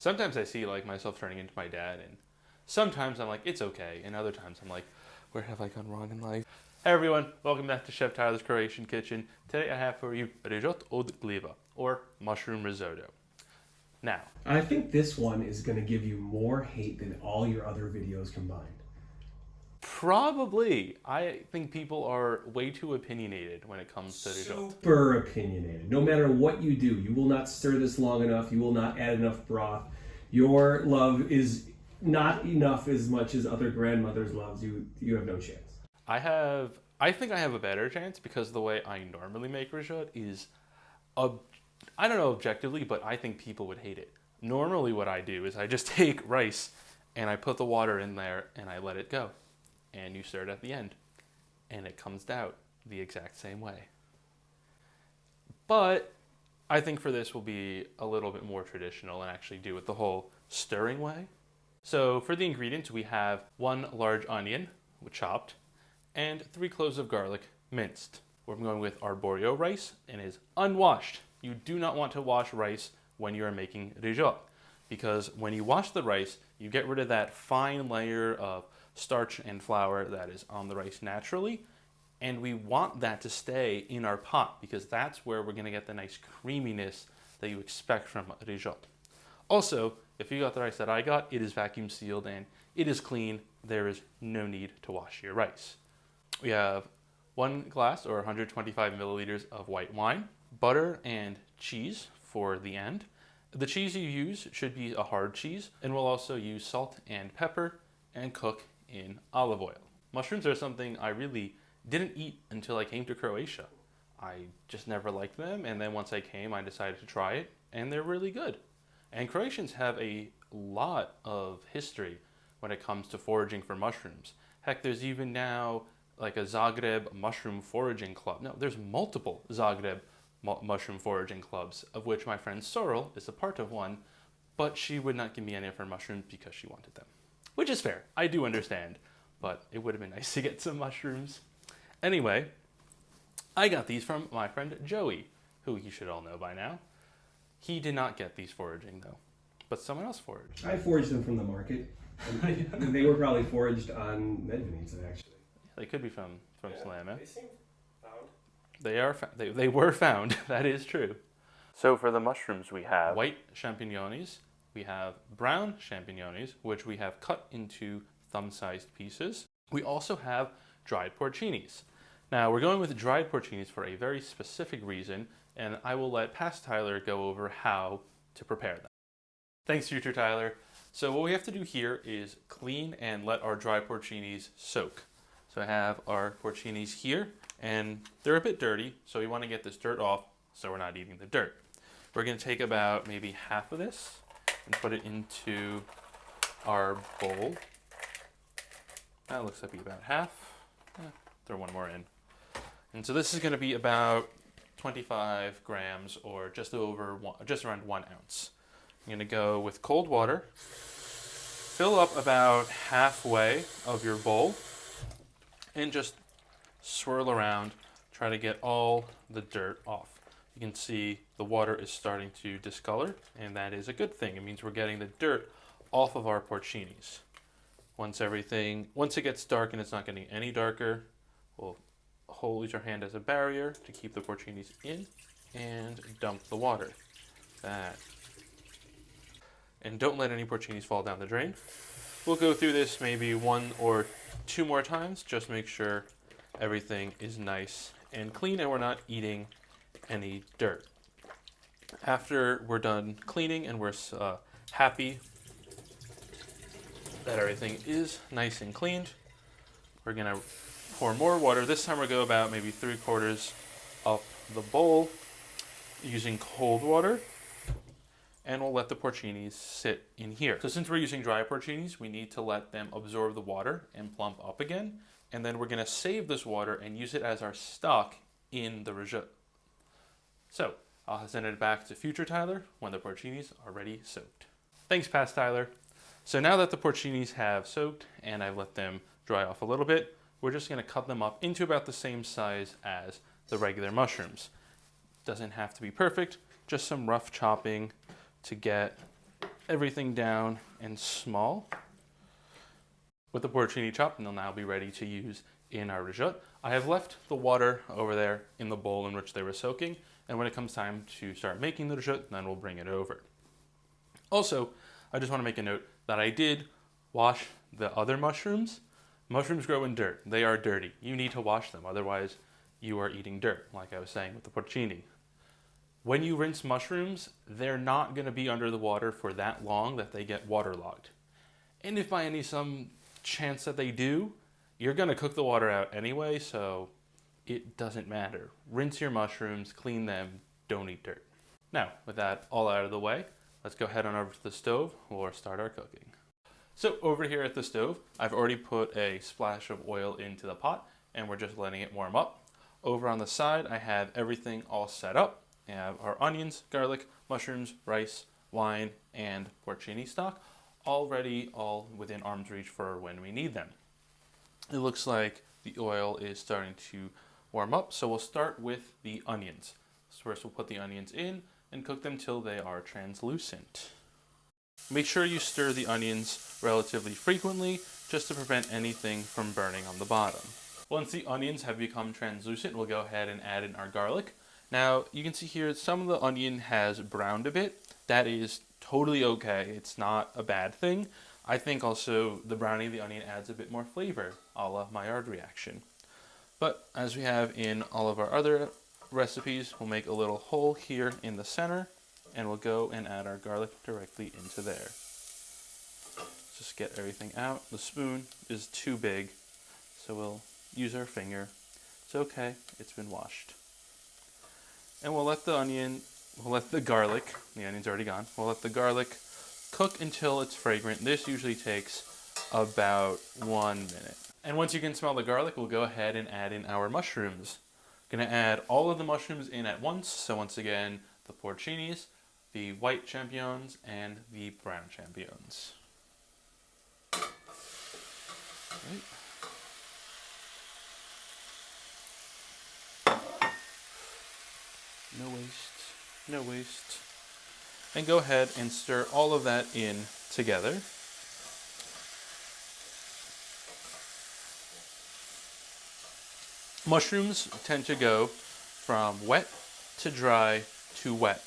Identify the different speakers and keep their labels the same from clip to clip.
Speaker 1: Sometimes I see like myself turning into my dad, and sometimes I'm like, it's okay, and other times I'm like, where have I gone wrong in life? Hey everyone, welcome back to Chef Tyler's Croatian Kitchen. Today I have for you Risotto od Gljiva, or mushroom risotto. Now,
Speaker 2: I think this one is going to give you more hate than all your other videos combined.
Speaker 1: probably, I think people are way too opinionated when it comes to risotto.
Speaker 2: Super opinionated. No matter what you do, you will not stir this long enough. You will not add enough broth. Your love is not enough as much as other grandmothers' loves. You have no chance.
Speaker 1: I think I have a better chance because the way I normally make risotto is, I don't know objectively, but I think people would hate it. Normally what I do is I just take rice and I put the water in there and I let it go. And you stir it at the end. And it comes out the exact same way. But I think for this will be a little bit more traditional and actually do it the whole stirring way. So for the ingredients, we have 1 large onion, chopped, and 3 cloves of garlic, minced. We're going with arborio rice and is unwashed. You do not want to wash rice when you are making risotto, because when you wash the rice, you get rid of that fine layer of starch and flour that is on the rice naturally, and we want that to stay in our pot because that's where we're going to get the nice creaminess that you expect from risotto. Also, if you got the rice that I got, it is vacuum sealed and it is clean. There is no need to wash your rice. We have 1 glass or 125 milliliters of white wine, butter and cheese for the end. The cheese you use should be a hard cheese, and we'll also use salt and pepper and cook in olive oil. Mushrooms are something I really didn't eat until I came to Croatia. I just never liked them, and then once I came, I decided to try it, and they're really good. And Croatians have a lot of history when it comes to foraging for mushrooms. Heck, there's even now like a Zagreb mushroom foraging club. No, there's multiple Zagreb mushroom foraging clubs, of which my friend Sorrel is a part of one, but she would not give me any of her mushrooms because she wanted them. Which is fair, I do understand, but it would have been nice to get some mushrooms. Anyway, I got these from my friend Joey, who you should all know by now. He did not get these foraging though, but someone else foraged.
Speaker 2: I foraged them from the market. And they were probably foraged on Medvenica, actually.
Speaker 1: They could be from Slama.
Speaker 2: They seem found.
Speaker 1: They were found, that is true. So for the mushrooms we have white champignons, we have brown champignons, which we have cut into thumb-sized pieces. We also have dried porcinis. Now we're going with dried porcinis for a very specific reason, and I will let past Tyler go over how to prepare them. Thanks, future Tyler. So what we have to do here is clean and let our dry porcinis soak. So I have our porcinis here, and they're a bit dirty, so we want to get this dirt off so we're not eating the dirt. We're going to take about maybe half of this and put it into our bowl. That looks like about half. Throw 1 more in. And so this is going to be about 25 grams or just around 1 ounce. I'm going to go with cold water. Fill up about halfway of your bowl and just swirl around. Try to get all the dirt off. You can see the water is starting to discolor, and that is a good thing. It means we're getting the dirt off of our porcinis. Once it gets dark and it's not getting any darker, we'll use our hand as a barrier to keep the porcinis in and dump the water. And don't let any porcinis fall down the drain. We'll go through this maybe 1 or 2 more times. Just make sure everything is nice and clean and we're not eating any dirt. After we're done cleaning and we're happy that everything is nice and cleaned, we're gonna pour more water. This time we'll go about maybe 3/4 up the bowl using cold water. And we'll let the porcinis sit in here. So since we're using dry porcinis, we need to let them absorb the water and plump up again. And then we're gonna save this water and use it as our stock in the risotto. So I'll send it back to future Tyler when the porcinis are ready soaked. Thanks, past Tyler. So now that the porcinis have soaked and I've let them dry off a little bit, we're just gonna cut them up into about the same size as the regular mushrooms. Doesn't have to be perfect, just some rough chopping to get everything down and small with the porcini chopped, and they'll now be ready to use in our risotto. I have left the water over there in the bowl in which they were soaking, and when it comes time to start making the risotto, then we'll bring it over. Also, I just want to make a note that I did wash the other mushrooms. Mushrooms grow in dirt. They are dirty. You need to wash them, otherwise you are eating dirt, like I was saying with the porcini. When you rinse mushrooms, they're not going to be under the water for that long that they get waterlogged. And if by some chance that they do, you're going to cook the water out anyway, so it doesn't matter. Rinse your mushrooms, clean them, don't eat dirt. Now, with that all out of the way, let's go head on over to the stove or start our cooking. So over here at the stove, I've already put a splash of oil into the pot and we're just letting it warm up. Over on the side, I have everything all set up. I have our onions, garlic, mushrooms, rice, wine, and porcini stock, all ready, all within arm's reach for when we need them. It looks like the oil is starting to warm up, so we'll start with the onions. So first we'll put the onions in and cook them till they are translucent. Make sure you stir the onions relatively frequently just to prevent anything from burning on the bottom. Once the onions have become translucent, we'll go ahead and add in our garlic. Now, you can see here some of the onion has browned a bit. That is totally okay. It's not a bad thing. I think also the browning of the onion adds a bit more flavor, a la Maillard reaction. But as we have in all of our other recipes, we'll make a little hole here in the center and we'll go and add our garlic directly into there. Just get everything out. The spoon is too big, so we'll use our finger. It's okay, it's been washed. And we'll let the garlic, the onion's already gone, we'll let the garlic cook until it's fragrant. This usually takes about 1 minute. And once you can smell the garlic, we'll go ahead and add in our mushrooms. Gonna add all of the mushrooms in at once. So once again, the porcinis, the white champignons, and the brown champignons. Right. No waste, no waste. And go ahead and stir all of that in together. Mushrooms tend to go from wet to dry to wet.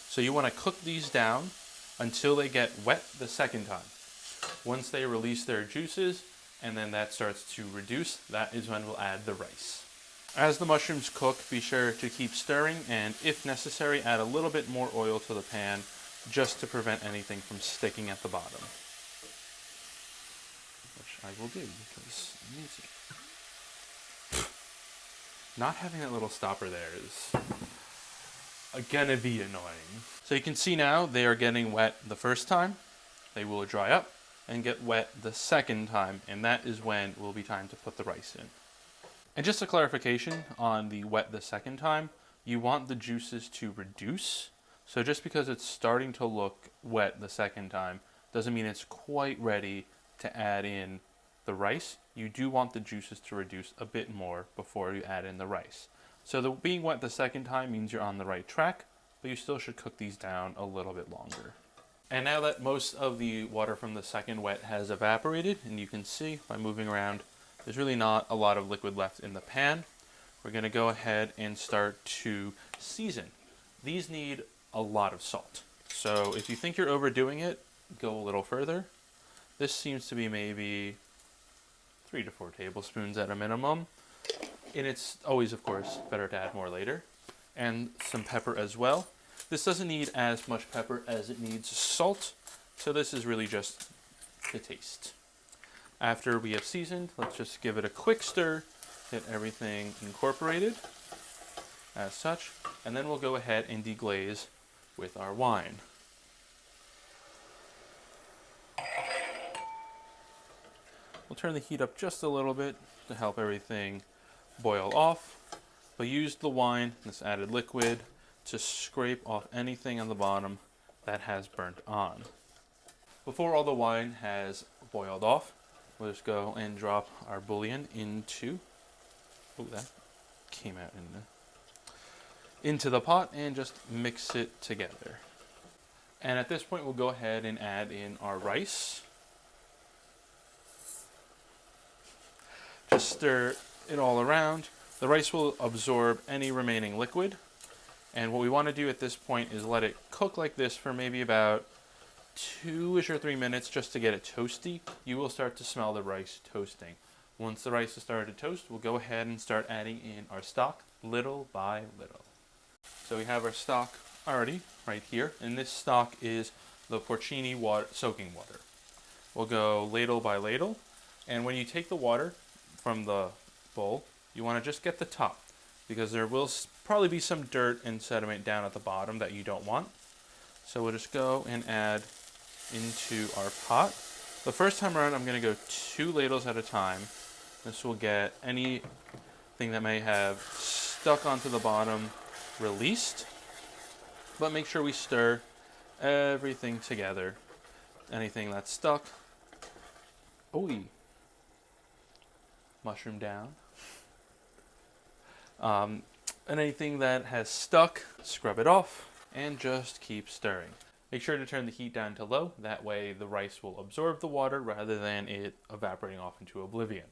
Speaker 1: So you want to cook these down until they get wet the second time. Once they release their juices and then that starts to reduce, that is when we'll add the rice. As the mushrooms cook, be sure to keep stirring and if necessary, add a little bit more oil to the pan just to prevent anything from sticking at the bottom. Which I will do because it needs it. Not having that little stopper there is gonna be annoying. So you can see now they are getting wet the first time. They will dry up and get wet the second time, and that is when it will be time to put the rice in. And just a clarification on the wet the second time, you want the juices to reduce. So just because it's starting to look wet the second time doesn't mean it's quite ready to add in the rice. You do want the juices to reduce a bit more before you add in the rice. So being wet the second time means you're on the right track, but you still should cook these down a little bit longer. And now that most of the water from the second wet has evaporated, and you can see by moving around, there's really not a lot of liquid left in the pan. We're going to go ahead and start to season. These need a lot of salt. So if you think you're overdoing it, go a little further. This seems to be maybe 3 to 4 tablespoons at a minimum. And it's always, of course, better to add more later. And some pepper as well. This doesn't need as much pepper as it needs salt, so this is really just the taste. After we have seasoned, let's just give it a quick stir, get everything incorporated as such, and then we'll go ahead and deglaze with our wine. We'll turn the heat up just a little bit to help everything boil off, but use the wine, this added liquid, to scrape off anything on the bottom that has burnt on. Before all the wine has boiled off, we'll just go and drop our bouillon into, that came out into the pot, and just mix it together. And at this point, we'll go ahead and add in our rice. Just stir it all around. The rice will absorb any remaining liquid. And what we want to do at this point is let it cook like this for maybe about 2-ish or 3 minutes just to get it toasty. You will start to smell the rice toasting. Once the rice has started to toast, we'll go ahead and start adding in our stock little by little. So we have our stock already right here, and this stock is the porcini water, soaking water. We'll go ladle by ladle, and when you take the water from the bowl, you want to just get the top, because there will probably be some dirt and sediment down at the bottom that you don't want. So we'll just go and add into our pot. The first time around, I'm going to go 2 ladles at a time. This will get anything that may have stuck onto the bottom released. But make sure we stir everything together. Anything that's stuck. Ooh. Mushroom down. And anything that has stuck, scrub it off and just keep stirring. Make sure to turn the heat down to low. That way the rice will absorb the water rather than it evaporating off into oblivion.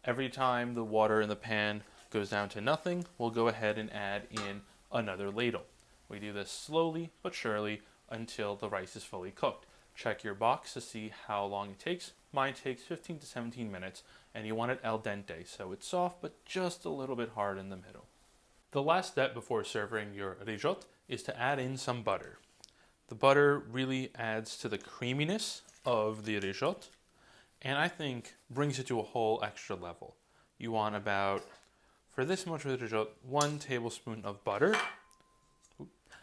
Speaker 1: Every time the water in the pan goes down to nothing, we'll go ahead and add in another ladle. We do this slowly but surely until the rice is fully cooked. Check your box to see how long it takes. Mine takes 15 to 17 minutes, and you want it al dente, so it's soft but just a little bit hard in the middle. The last step before serving your risotto is to add in some butter. The butter really adds to the creaminess of the risotto, and I think brings it to a whole extra level. You want about, for this much risotto, 1 tablespoon of butter.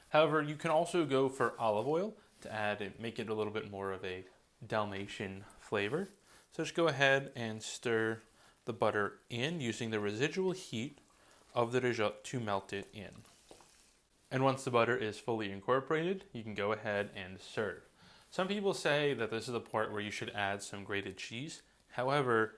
Speaker 1: However, you can also go for olive oil to add and make it a little bit more of a Dalmatian flavor. So just go ahead and stir the butter in using the residual heat of the risotto to melt it in. And once the butter is fully incorporated, you can go ahead and serve. Some people say that this is the part where you should add some grated cheese. However,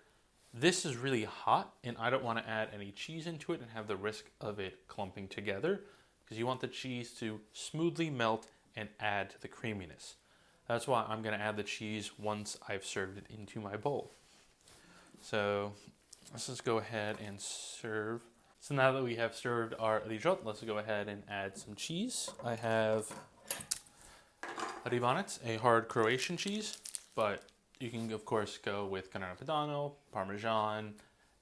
Speaker 1: this is really hot and I don't want to add any cheese into it and have the risk of it clumping together, because you want the cheese to smoothly melt and add to the creaminess. That's why I'm going to add the cheese once I've served it into my bowl. So let's just go ahead and serve. So now that we have served our risotto, let's go ahead and add some cheese. I have Rivanec, a hard Croatian cheese, but you can of course go with Grana Padano, Parmesan,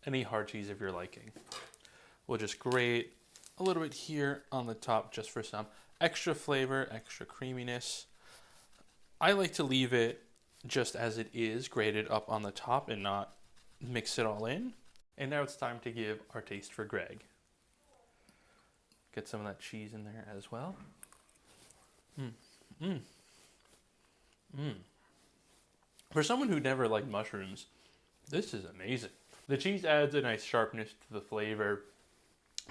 Speaker 1: any hard cheese of your liking. We'll just grate a little bit here on the top just for some extra flavor, extra creaminess. I like to leave it just as it is, grated up on the top and not mix it all in. And now it's time to give our taste for Greg. Get some of that cheese in there as well. For someone who never liked mushrooms, this is amazing. The cheese adds a nice sharpness to the flavor,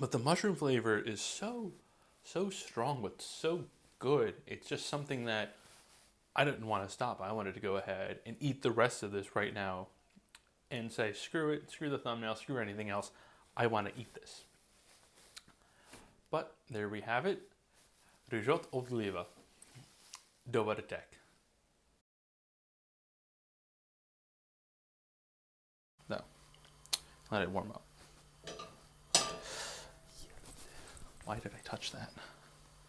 Speaker 1: but the mushroom flavor is so strong but so good. It's just something that I didn't want to stop. I wanted to go ahead and eat the rest of this right now and say, screw it, screw the thumbnail, screw anything else. I want to eat this. But there we have it. Risotto of Gljiva. Dobar tek. No. Let it warm up. Why did I touch that?